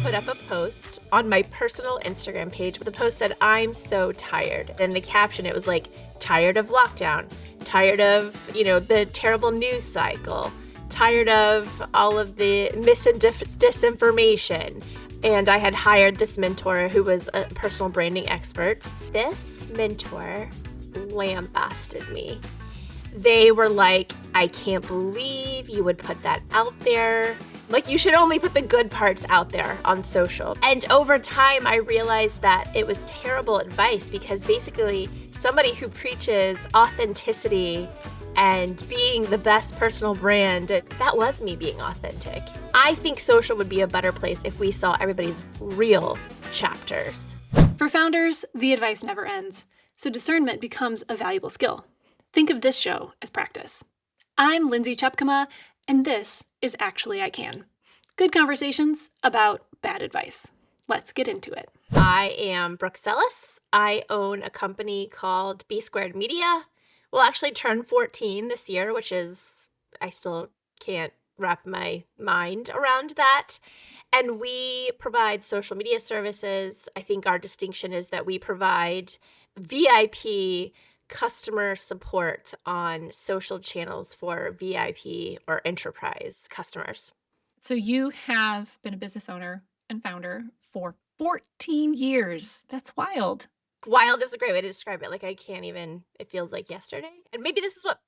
Put up a post on my personal Instagram page. The post said, "I'm so tired." And the caption, it was like, tired of lockdown, tired of, the terrible news cycle, tired of all of the disinformation. And I had hired this mentor who was a personal branding expert. This mentor lambasted me. They were like, "I can't believe you would put that out there. Like, you should only put the good parts out there on social." And over time, I realized that it was terrible advice because basically somebody who preaches authenticity and being the best personal brand, that was me being authentic. I think social would be a better place if we saw everybody's real chapters. For founders, the advice never ends, so discernment becomes a valuable skill. Think of this show as practice. I'm Lindsay Chepkema, and this is Actually I Can. Good conversations about bad advice. Let's get into it. I am Brooke Sellas. I own a company called B Squared Media. We'll actually turn 14 this year, which is, I still can't wrap my mind around that. And we provide social media services. I think our distinction is that we provide VIP customer support on social channels for VIP or enterprise customers. So you have been a business owner and founder for 14 years. That's wild. Wild is a great way to describe it. Like, I can't even, it feels like yesterday. And maybe this is what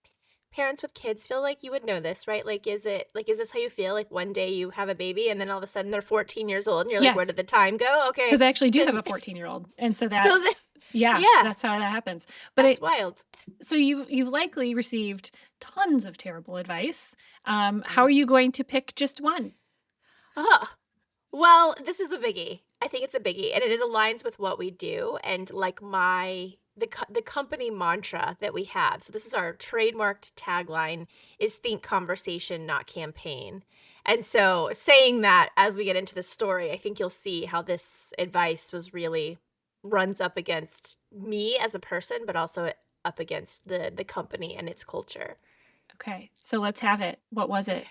parents with kids feel like. You would know this, right? Like, is this how you feel? Like, one day you have a baby and then all of a sudden they're 14 years old and you're like, Yes. where did the time go? Okay. Because I actually do have a 14-year-old. And so that's, yeah, that's how that happens. But that's wild. So you've likely received tons of terrible advice. How are you going to pick just one? Well, this is a biggie. I think it's a biggie, and it aligns with what we do and like the company mantra that we have. So this is our trademarked tagline: is think conversation, not campaign. And so saying that as we get into the story, I think you'll see how this advice was really runs up against me as a person, but also up against the company and its culture. Okay, so let's have it. What was it?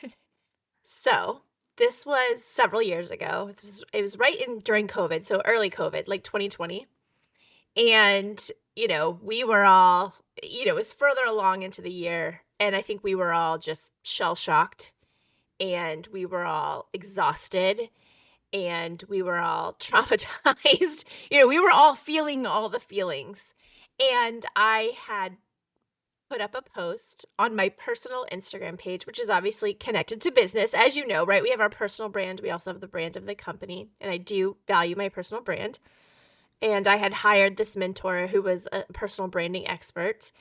So this was several years ago. It was during COVID, so early COVID, like 2020. And, we were all, it was further along into the year. And I think we were all just shell-shocked. And we were all exhausted. And we were all traumatized. We were all feeling all the feelings. And I had put up a post on my personal Instagram page, which is obviously connected to business, as you know, right? We have our personal brand. We also have the brand of the company, and I do value my personal brand. And I had hired this mentor who was a personal branding expert,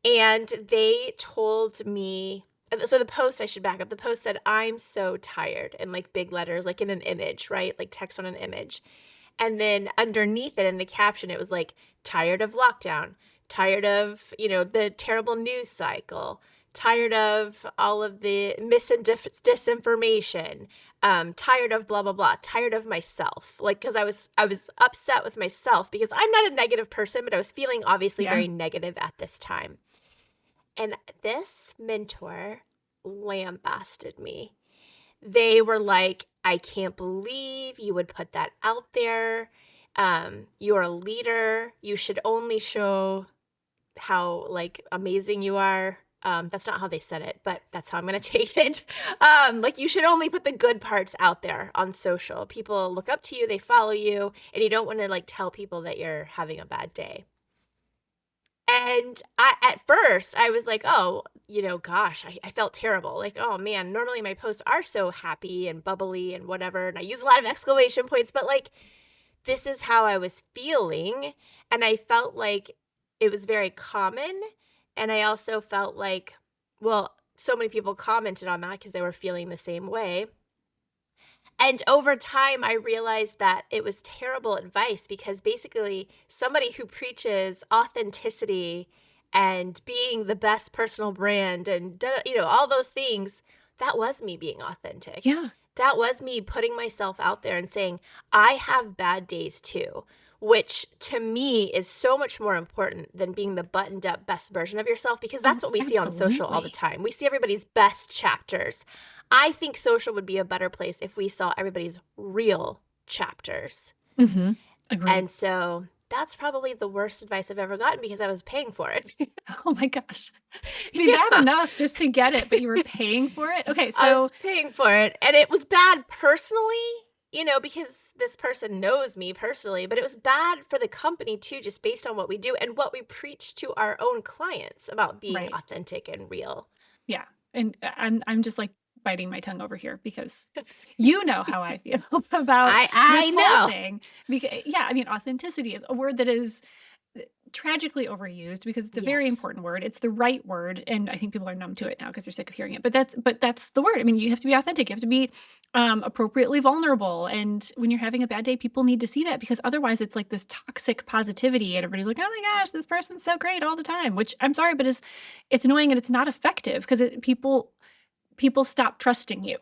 and they told me, so the post, I should back up. The post said, "I'm so tired," in like big letters, like in an image, right? Like text on an image. And then underneath it in the caption, it was like, tired of lockdown, tired of, the terrible news cycle, tired of all of the disinformation, tired of blah, blah, blah, tired of myself. Like, because I was upset with myself because I'm not a negative person, but I was feeling obviously very negative at this time. And this mentor lambasted me. They were like, "I can't believe you would put that out there. You're a leader. You should only show how like amazing you are." That's not how they said it, but that's how I'm going to take it. Like, you should only put the good parts out there on social. People look up to you, they follow you, and you don't want to like tell people that you're having a bad day. And at first I was like, oh, gosh, I felt terrible. Like, oh man, normally my posts are so happy and bubbly and whatever. And I use a lot of exclamation points, but like, this is how I was feeling. And I felt like it was very common. And I also felt like, well, so many people commented on that because they were feeling the same way. And over time, I realized that it was terrible advice because basically somebody who preaches authenticity and being the best personal brand and, all those things, that was me being authentic. Yeah. That was me putting myself out there and saying, I have bad days too. which to me is so much more important than being the buttoned up best version of yourself, because that's what we see on social all the time. We see everybody's best chapters. I think social would be a better place if we saw everybody's real chapters. Agreed. And so that's probably the worst advice I've ever gotten because I was paying for it. Oh my gosh. I mean, bad enough just to get it, but you were paying for it? Okay, so I was paying for it, and it was bad personally, because this person knows me personally, but it was bad for the company too, just based on what we do and what we preach to our own clients about being authentic and real. Yeah. And I'm just like biting my tongue over here because you know how I feel about I this whole thing. Because, I mean, authenticity is a word that is tragically overused because it's a very important word. It's the right word, and I think people are numb to it now because they're sick of hearing it. But that's the word. I mean, you have to be authentic. You have to be appropriately vulnerable. And when you're having a bad day, people need to see that, because otherwise it's like this toxic positivity, and everybody's like, "Oh my gosh, this person's so great all the time." Which, I'm sorry, but it's annoying, and it's not effective, because people stop trusting you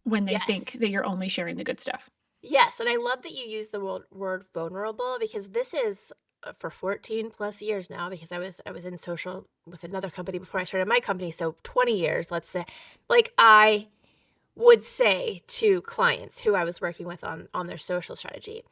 when they think that you're only sharing the good stuff. Yes, and I love that you use the word vulnerable, because this is for 14 plus years now, because I was in social with another company before I started my company, so 20 years, let's say. Like, I would say to clients who I was working with on their social strategy,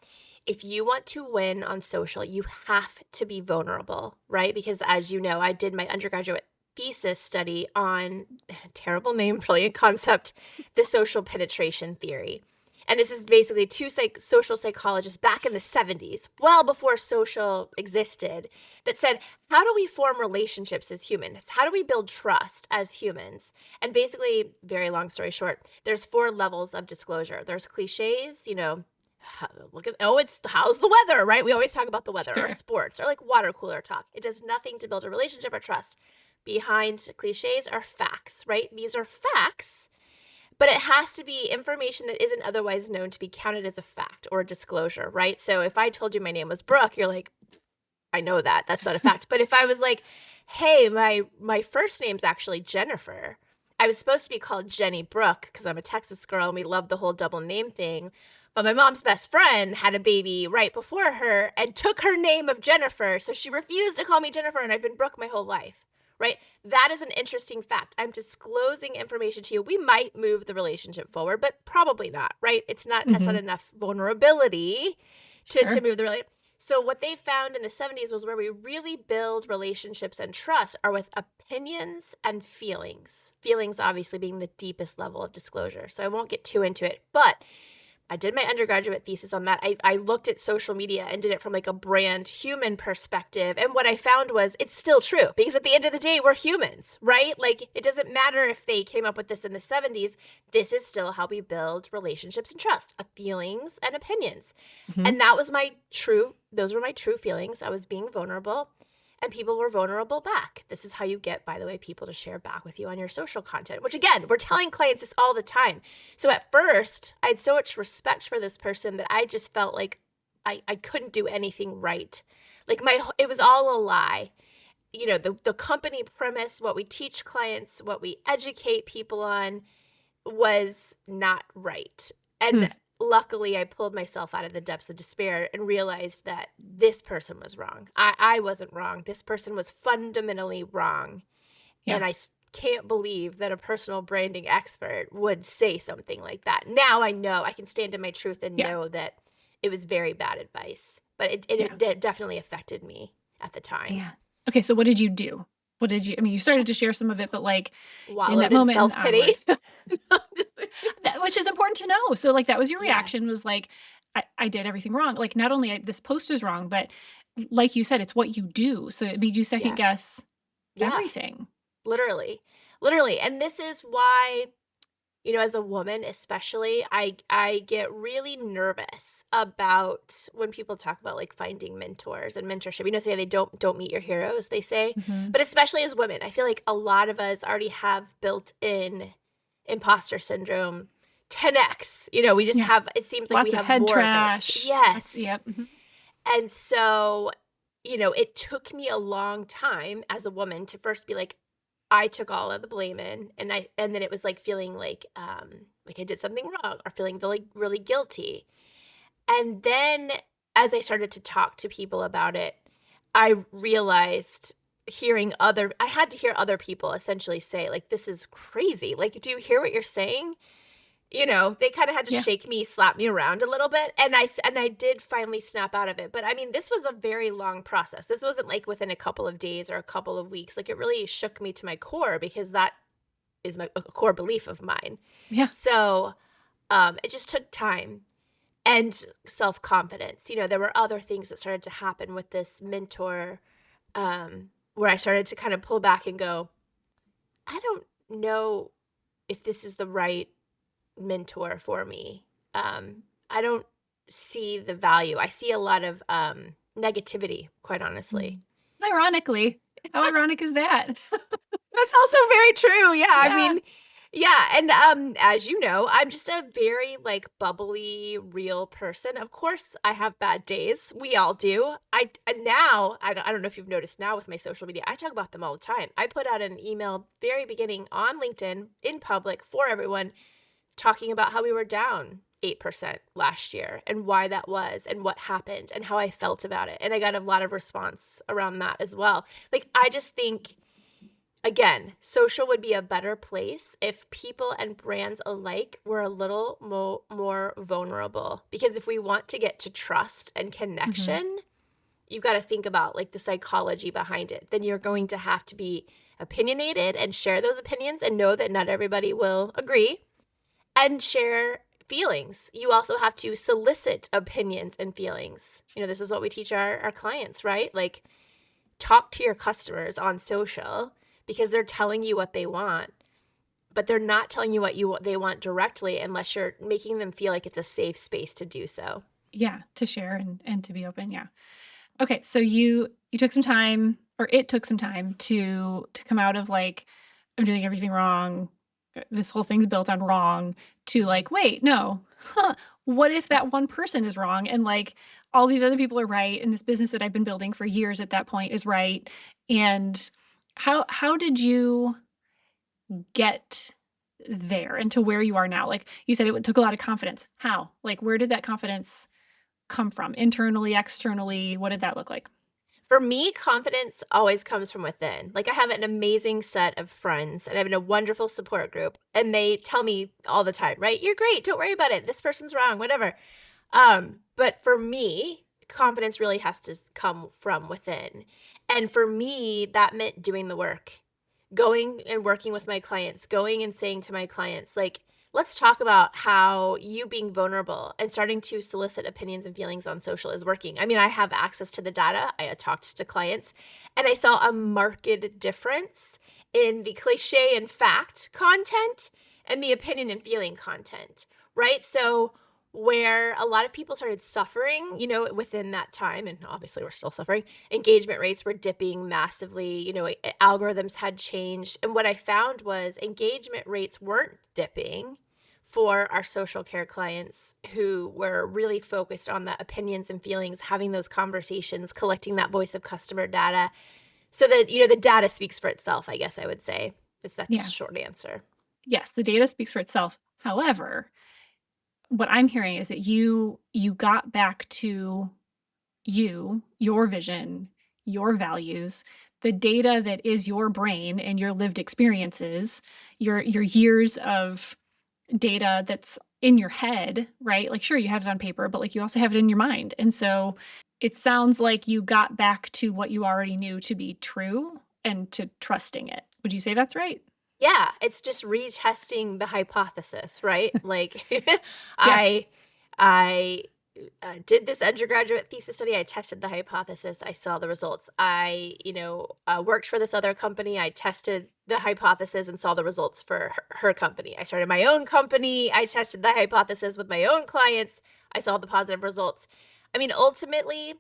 if you want to win on social, you have to be vulnerable, right? Because as you know, I did my undergraduate thesis study on, terrible name, brilliant concept, the social penetration theory. And this is basically two social psychologists back in the 70s, well before social existed, that said, how do we form relationships as humans? How do we build trust as humans? And basically, very long story short, there's 4 levels of disclosure. There's cliches, it's how's the weather, right? We always talk about the weather, or sports, or like water cooler talk. It does nothing to build a relationship or trust. Behind cliches are facts, right? These are facts. But it has to be information that isn't otherwise known to be counted as a fact or a disclosure, right? So if I told you my name was Brooke, you're like, I know that. That's not a fact. But if I was like, hey, my first name's actually Jennifer, I was supposed to be called Jenny Brooke because I'm a Texas girl and we love the whole double name thing. But my mom's best friend had a baby right before her and took her name of Jennifer. So she refused to call me Jennifer, and I've been Brooke my whole life. Right? That is an interesting fact. I'm disclosing information to you. We might move the relationship forward, but probably not, right? That's not enough vulnerability to move the relationship. So what they found in the 70s was where we really build relationships and trust are with opinions and feelings. Feelings obviously being the deepest level of disclosure. So I won't get too into it, but I did my undergraduate thesis on that. I looked at social media and did it from like a brand human perspective. And what I found was it's still true, because at the end of the day, we're humans, right? Like, it doesn't matter if they came up with this in the 70s. This is still how we build relationships and trust, of feelings and opinions. And that was those were my true feelings. I was being vulnerable, and people were vulnerable back. This is how you get, by the way, people to share back with you on your social content, which, again, we're telling clients this all the time. So at first, I had so much respect for this person that I just felt like I couldn't do anything right. Like, it was all a lie. The company premise, what we teach clients, what we educate people on, was not right. And luckily, I pulled myself out of the depths of despair and realized that this person was wrong. I wasn't wrong. This person was fundamentally wrong. And I can't believe that a personal branding expert would say something like that. Now I know I can stand in my truth and know that it was very bad advice. But it definitely affected me at the time. Yeah. Okay, so what did you do? You started to share some of it, but like in that moment, self-pity. Which is important to know. So like that was your reaction, was like, I did everything wrong. Like, not only this post is wrong, but like you said, it's what you do. So it made you second guess everything. Literally. And this is why, as a woman especially, I get really nervous about when people talk about like finding mentors and mentorship. Say they don't meet your heroes, they say. But especially as women, I feel like a lot of us already have built in imposter syndrome 10x. We just have, it seems like lots we of have head more trash. of it. Yes. Yep. And so, it took me a long time as a woman to first be like, I took all of the blame in, and then it was like feeling like I did something wrong, or feeling really, really guilty. And then as I started to talk to people about it, I realized I had to hear other people essentially say, like, this is crazy. Like, do you hear what you're saying? They kind of had to Yeah. shake me, slap me around a little bit. And I did finally snap out of it. But I mean, this was a very long process. This wasn't like within a couple of days or a couple of weeks. Like, it really shook me to my core, because that is a core belief of mine. Yeah. So it just took time and self-confidence. There were other things that started to happen with this mentor, where I started to kind of pull back and go, I don't know if this is the right mentor for me. I don't see the value. I see a lot of negativity, quite honestly. Ironically, how ironic is that? That's also very true. Yeah. I Yeah. mean, yeah. And as you know, I'm just a very like bubbly, real person. Of course, I have bad days. We all do. And now I don't know if you've noticed now with my social media, I talk about them all the time. I put out an email very beginning on LinkedIn in public for everyone, talking about how we were down 8% last year and why that was and what happened and how I felt about it. And I got a lot of response around that as well. Like, I just think, again, social would be a better place if people and brands alike were a little more vulnerable. Because if we want to get to trust and connection, you've got to think about like the psychology behind it. Then you're going to have to be opinionated and share those opinions and know that not everybody will agree, and share feelings. You also have to solicit opinions and feelings. This is what we teach our clients, right? Like, talk to your customers on social, because they're telling you what they want, but they're not telling you what they want directly unless you're making them feel like it's a safe space to do so. Yeah, to share and to be open. Yeah. Okay, so you took some time, or it took some time to come out of like, I'm doing everything wrong, this whole thing's built on wrong, to like, wait, no, what if that one person is wrong and like all these other people are right, and this business that I've been building for years at that point is right? And how did you get there and to where you are now? Like you said, it took a lot of confidence. How? Like, where did that confidence come from? Internally, externally? What did that look like? For me, confidence always comes from within. Like, I have an amazing set of friends and I'm in a wonderful support group, and they tell me all the time, right? You're great. Don't worry about it. This person's wrong, whatever. But for me, confidence really has to come from within. And for me, that meant doing the work, going and working with my clients, going and saying to my clients, like, let's talk about how you being vulnerable and starting to solicit opinions and feelings on social is working. I mean, I have access to the data. I had talked to clients and I saw a marked difference in the cliche and fact content and the opinion and feeling content, right? So where a lot of people started suffering, within that time, and obviously we're still suffering, engagement rates were dipping massively, algorithms had changed. And what I found was engagement rates weren't dipping for our social care clients who were really focused on the opinions and feelings, having those conversations, collecting that voice of customer data, so that, the data speaks for itself, I guess I would say. That's a short answer. Yes, the data speaks for itself. However, what I'm hearing is that you got back to your vision, your values, the data that is your brain and your lived experiences, your years of data that's in your head, right? Like, sure, you had it on paper, but like you also have it in your mind. And so it sounds like you got back to what you already knew to be true and to trusting it. Would you say that's right? Yeah, it's just retesting the hypothesis, right? Like, Yeah. I did this undergraduate thesis study. I tested the hypothesis. I saw the results. I, worked for this other company. I tested the hypothesis and saw the results for her company. I started my own company. I tested the hypothesis with my own clients. I saw the positive results. I mean, ultimately,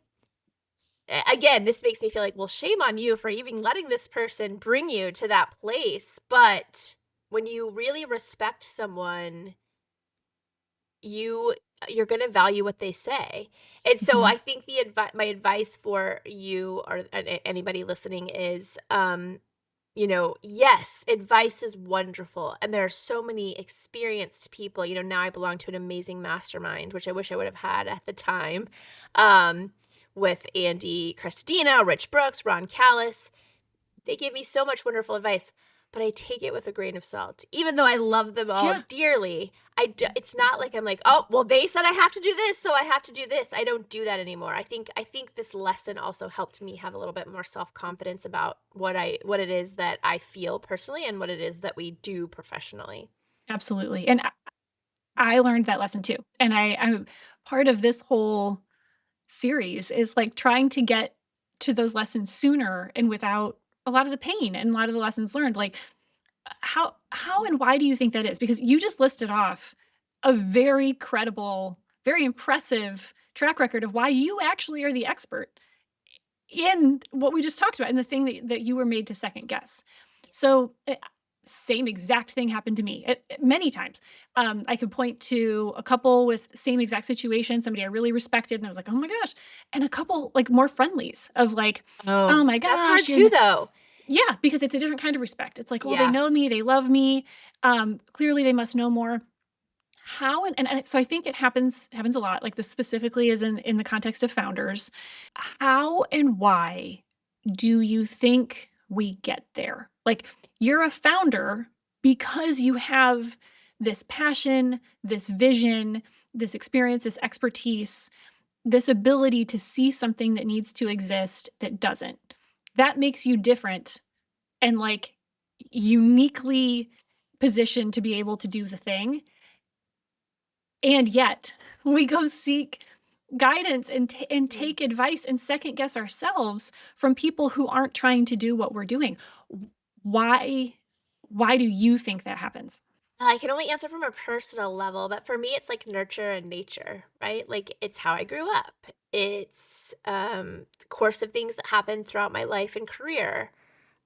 again, this makes me feel like, well, shame on you for even letting this person bring you to that place. But when you really respect someone, you're going to value what they say. And so I think my advice for you or anybody listening is, yes, advice is wonderful. And there are so many experienced people. Now I belong to an amazing mastermind, which I wish I would have had at the time, with Andy Crestodina, Rich Brooks, Ron Callis. They give me so much wonderful advice, but I take it with a grain of salt. Even though I love them all dearly, it's not like I'm like, oh, well, they said I have to do this, so I have to do this. I don't do that anymore. I think this lesson also helped me have a little bit more self-confidence about what it is that I feel personally and what it is that we do professionally. Absolutely. And I learned that lesson too. And I'm part of this whole series is like trying to get to those lessons sooner and without a lot of the pain and a lot of the lessons learned. Like how and why do you think that is? Because you just listed off a very credible, very impressive track record of why you actually are the expert in what we just talked about and the thing that you were made to second guess. So same exact thing happened to me many times. I could point to a couple with same exact situation, somebody I really respected, and I was like, oh my gosh. And a couple like more friendlies of like, oh my gosh. That's hard too, though. Yeah, because it's a different kind of respect. It's like, well, they know me, they love me. Clearly they must know more. How and so I think it happens a lot. Like this specifically is in the context of founders. How and why do you think we get there? Like you're a founder because you have this passion, this vision, this experience, this expertise, this ability to see something that needs to exist that doesn't. That makes you different and like uniquely positioned to be able to do the thing. And yet we go seek guidance and take advice and second guess ourselves from people who aren't trying to do what we're doing. Why do you think that happens? I can only answer from a personal level, but for me, it's like nurture and nature, right? Like it's how I grew up. It's the course of things that happened throughout my life and career.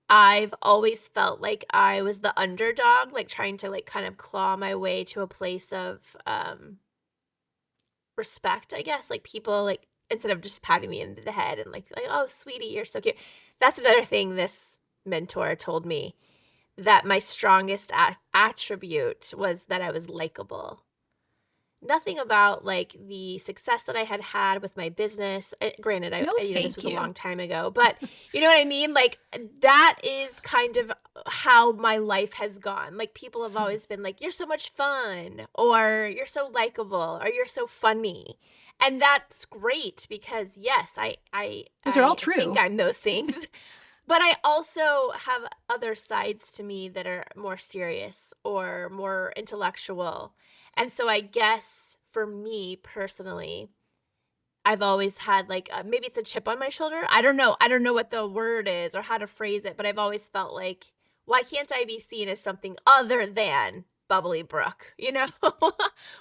I've always felt like I was the underdog, like trying to like kind of claw my way to a place of respect, I guess. Like people like instead of just patting me into the head and like, oh sweetie, you're so cute. That's another thing this mentor told me, that my strongest attribute was that I was likable. Nothing about like the success that I had with my business. Granted, this was a long time ago, but you know what I mean? Like that is kind of how my life has gone. Like people have always been like, you're so much fun, or you're so likable, or you're so funny. And that's great because yes, Those are all true. I think I'm those things. But I also have other sides to me that are more serious or more intellectual. And so I guess for me personally, I've always had like maybe it's a chip on my shoulder. I don't know. I don't know what the word is or how to phrase it, but I've always felt like, why can't I be seen as something other than bubbly Brooke?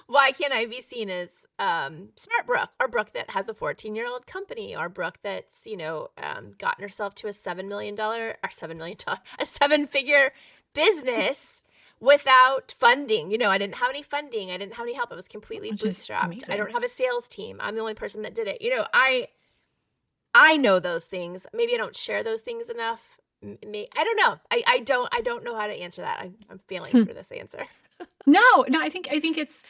Why can't I be seen as smart Brooke, or Brooke that has a 14-year-old company, or Brooke that's gotten herself to a a 7-figure business without funding. I didn't have any funding. I didn't have any help. I was completely bootstrapped. I don't have a sales team. I'm the only person that did it. I know those things. Maybe I don't share those things enough. I don't know. I don't know how to answer that. I'm failing through this answer. No, I think it's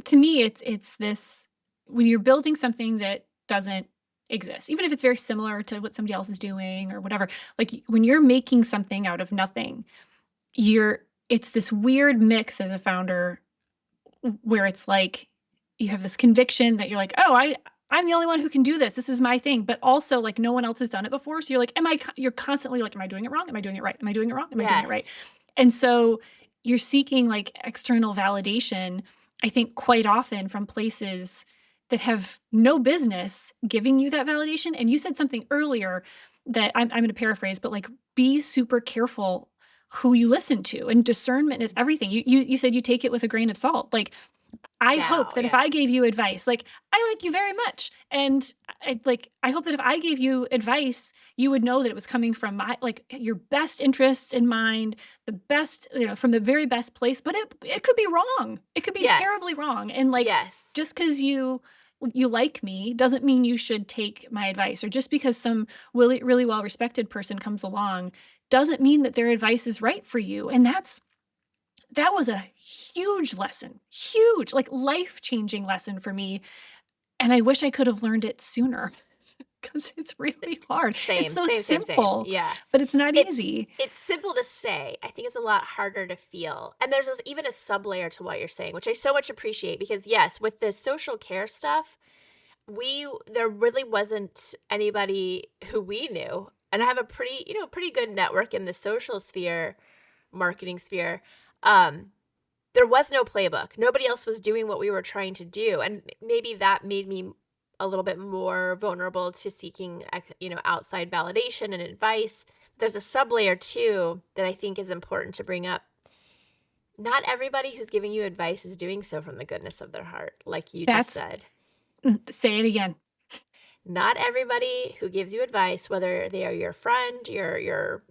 to me it's this, when you're building something that doesn't exist, even if it's very similar to what somebody else is doing or whatever, like when you're making something out of nothing, it's this weird mix as a founder where it's like you have this conviction that you're like, oh, I'm the only one who can do this. This is my thing. But also like no one else has done it before. So you're like, you're constantly like, am I doing it wrong? Am I doing it right? Am I doing it wrong? Am I doing it right? And so you're seeking like external validation, I think quite often from places that have no business giving you that validation. And you said something earlier that I'm going to paraphrase, but like be super careful who you listen to, and discernment is everything. You said you take it with a grain of salt. Like I hope that if I gave you advice, like I like you very much, and I hope that if I gave you advice, you would know that it was coming from your best interests in mind, the best, from the very best place. But it could be wrong. It could be terribly wrong. And just because you you like me doesn't mean you should take my advice. Or just because some really, really well-respected person comes along doesn't mean that their advice is right for you. And that was a huge lesson, huge, like life-changing lesson for me. And I wish I could have learned it sooner because it's really hard. It's so Same. simple, Yeah. but it's not easy. It's simple to say. I think it's a lot harder to feel. And there's even a sub-layer to what you're saying, which I so much appreciate because yes, with the social care stuff, there really wasn't anybody who we knew. And I have a pretty good network in the social sphere, marketing sphere. There was no playbook. Nobody else was doing what we were trying to do. And maybe that made me a little bit more vulnerable to seeking, outside validation and advice. There's a sub-layer too that I think is important to bring up. Not everybody who's giving you advice is doing so from the goodness of their heart, like you just said. Say it again. Not everybody who gives you advice, whether they are your friend, your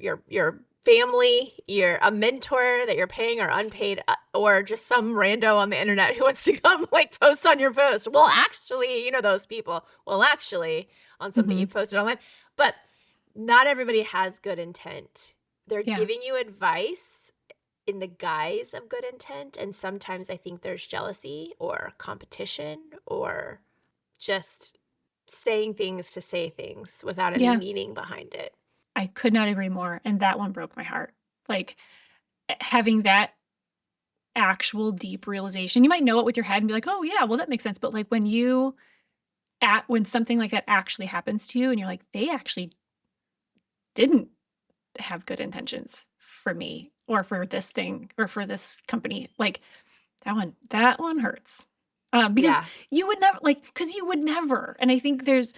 family, you're a mentor that you're paying or unpaid, or just some rando on the internet who wants to come post on your post. Well, actually, those people. Well, actually, on something you posted online. But not everybody has good intent. They're giving you advice in the guise of good intent. And sometimes I think there's jealousy or competition or just saying things to say things without any meaning behind it. I could not agree more. And that one broke my heart. Like having that actual deep realization, you might know it with your head and be like, oh yeah, well that makes sense. But when something like that actually happens to you and you're like, they actually didn't have good intentions for me or for this thing or for this company. Like that one hurts. Because you would never, and I think there's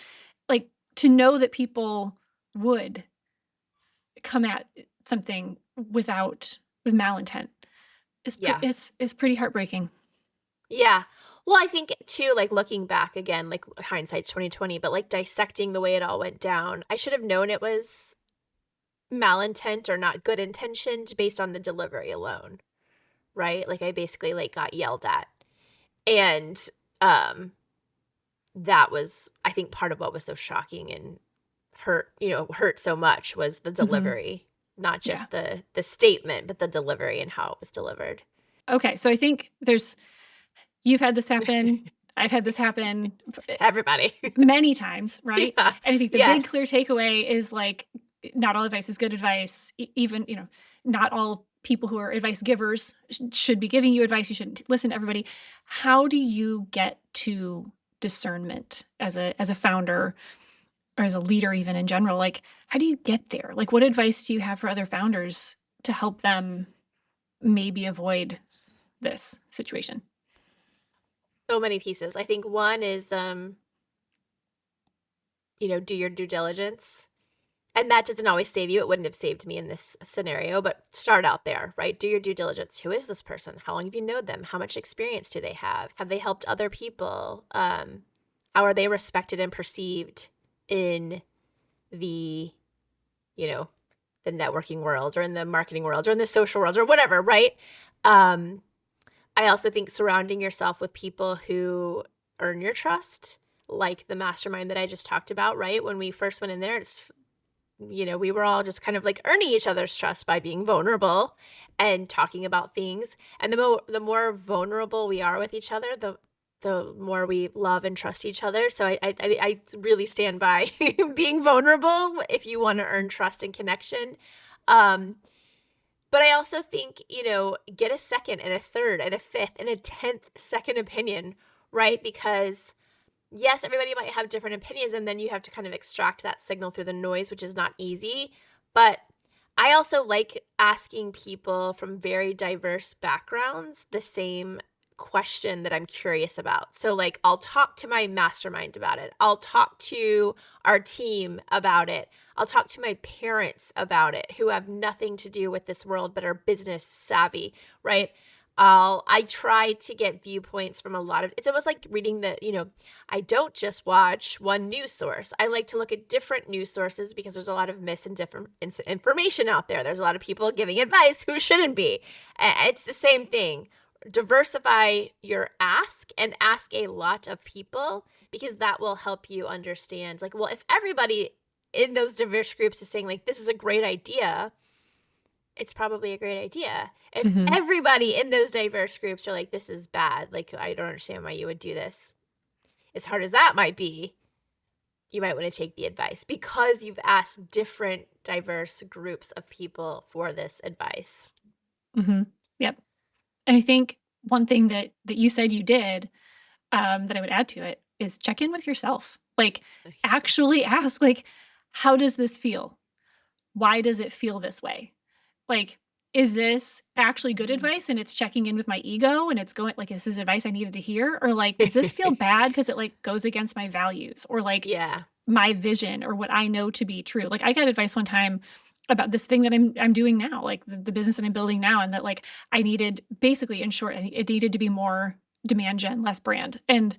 to know that people would come at something with malintent is pretty heartbreaking. Yeah. Well, I think too, looking back again, hindsight's 2020, but dissecting the way it all went down, I should have known it was malintent or not good intentioned based on the delivery alone. Right? I basically got yelled at. And that was, I think, part of what was so shocking and hurt so much was the delivery, not just the statement, but the delivery and how it was delivered. Okay, so I think you've had this happen. I've had this happen. Everybody. Many times, right? Yeah. And I think the big clear takeaway is not all advice is good advice. Even, not all people who are advice givers should be giving you advice. You shouldn't listen to everybody. How do you get to discernment as a founder or as a leader, even in general? How do you get there? What advice do you have for other founders to help them maybe avoid this situation? So many pieces. I think one is, do your due diligence. And that doesn't always save you. It wouldn't have saved me in this scenario, but start out there, right? Do your due diligence. Who is this person? How long have you known them? How much experience do they have? Have they helped other people? How are they respected and perceived in the, the networking world or in the marketing world or in the social world or whatever, right? I also think surrounding yourself with people who earn your trust, like the mastermind that I just talked about, right? When we first went in there, we were all just kind of earning each other's trust by being vulnerable and talking about things. And the more vulnerable we are with each other, the more we love and trust each other. So I really stand by being vulnerable if you want to earn trust and connection. But I also think, get a second and a third and a fifth and a 10th second opinion, right? Because yes, everybody might have different opinions, and then you have to kind of extract that signal through the noise, which is not easy. But I also like asking people from very diverse backgrounds the same question that I'm curious about. So I'll talk to my mastermind about it. I'll talk to our team about it. I'll talk to my parents about it who have nothing to do with this world but are business savvy, right? I try to get viewpoints from a lot of, it's almost like reading I don't just watch one news source. I like to look at different news sources because there's a lot of different information out there. There's a lot of people giving advice who shouldn't be. It's the same thing. diversify your ask and ask a lot of people, because that will help you understand, like, well, if everybody in those diverse groups is saying, like, this is a great idea, it's probably a great idea. If everybody in those diverse groups are like, this is bad, like, I don't understand why you would do this, as hard as that might be, you might want to take the advice because you've asked different diverse groups of people for this advice. Yep. And I think one thing that you said you did that I would add to it is check in with yourself. Like, actually ask, like, how does this feel? Why does it feel this way? Like, is this actually good advice and it's checking in with my ego and it's going, like, this is advice I needed to hear? Or like, does this feel bad because it like goes against my values or like my vision or what I know to be true? Like, I got advice one time about this thing that I'm doing now, like the business that I'm building now, and that like I needed, basically in short, it needed to be more demand gen, less brand. And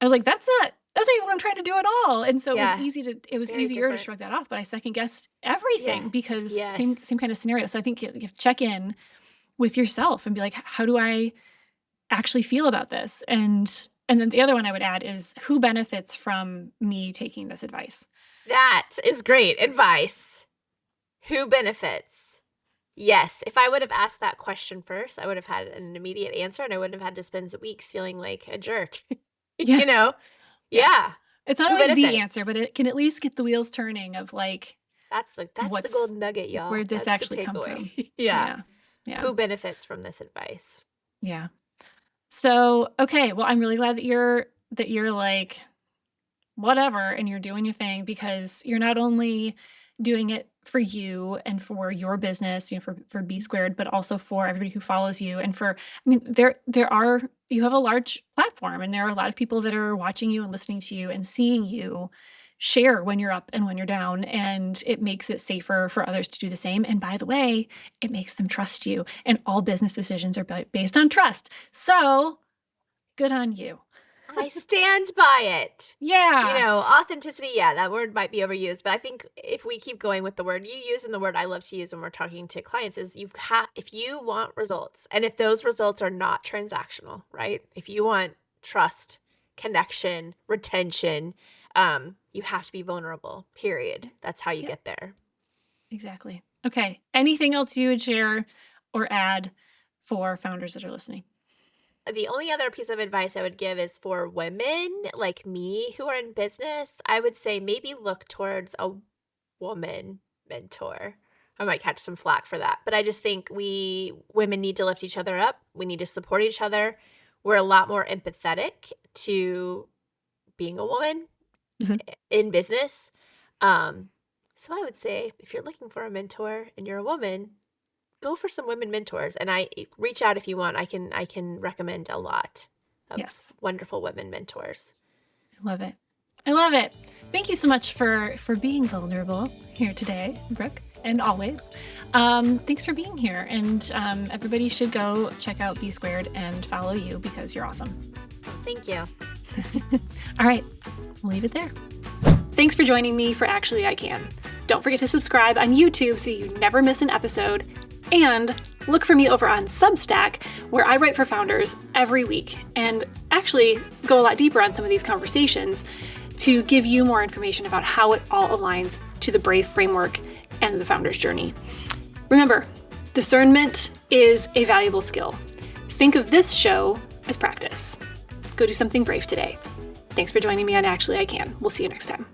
I was like, that's not even what I'm trying to do at all. And so it was easier to shrug that off, but I second guessed everything because same kind of scenario. So I think you have to check in with yourself and be like, how do I actually feel about this? And then the other one I would add is, who benefits from me taking this advice? That is great advice. Who benefits? Yes. If I would have asked that question first, I would have had an immediate answer and I wouldn't have had to spend weeks feeling like a jerk. You know? Yeah. It's not always the answer, but it can at least get the wheels turning of like, that's the golden nugget, y'all. Where'd this actually come from? Yeah. Who benefits from this advice? Yeah. So, okay. Well, I'm really glad that you're like, whatever, and you're doing your thing, because you're not only doing it for you and for your business, for B Squared, but also for everybody who follows you. And you have a large platform and there are a lot of people that are watching you and listening to you and seeing you share when you're up and when you're down. And it makes it safer for others to do the same. And by the way, it makes them trust you. And all business decisions are based on trust. So good on you. I stand by it. Yeah. Authenticity, that word might be overused, but I think if we keep going with the word you use and the word I love to use when we're talking to clients is if you want results, and if those results are not transactional, right? If you want trust, connection, retention, you have to be vulnerable, period. That's how you get there. Exactly. Okay. Anything else you would share or add for founders that are listening? The only other piece of advice I would give is for women like me who are in business. I would say maybe look towards a woman mentor. I might catch some flack for that, but I just think women need to lift each other up. We need to support each other. We're a lot more empathetic to being a woman in business. So I would say if you're looking for a mentor and you're a woman, go for some women mentors, and I reach out if you want. I can recommend a lot of wonderful women mentors. I love it. Thank you so much for being vulnerable here today, Brooke, and always. Thanks for being here, and everybody should go check out B Squared and follow you because you're awesome. Thank you. All right, we'll leave it there. Thanks for joining me for Actually I Can. Don't forget to subscribe on YouTube so you never miss an episode. And look for me over on Substack, where I write for founders every week and actually go a lot deeper on some of these conversations to give you more information about how it all aligns to the Brave framework and the founder's journey. Remember, discernment is a valuable skill. Think of this show as practice. Go do something brave today. Thanks for joining me on Actually I Can. We'll see you next time.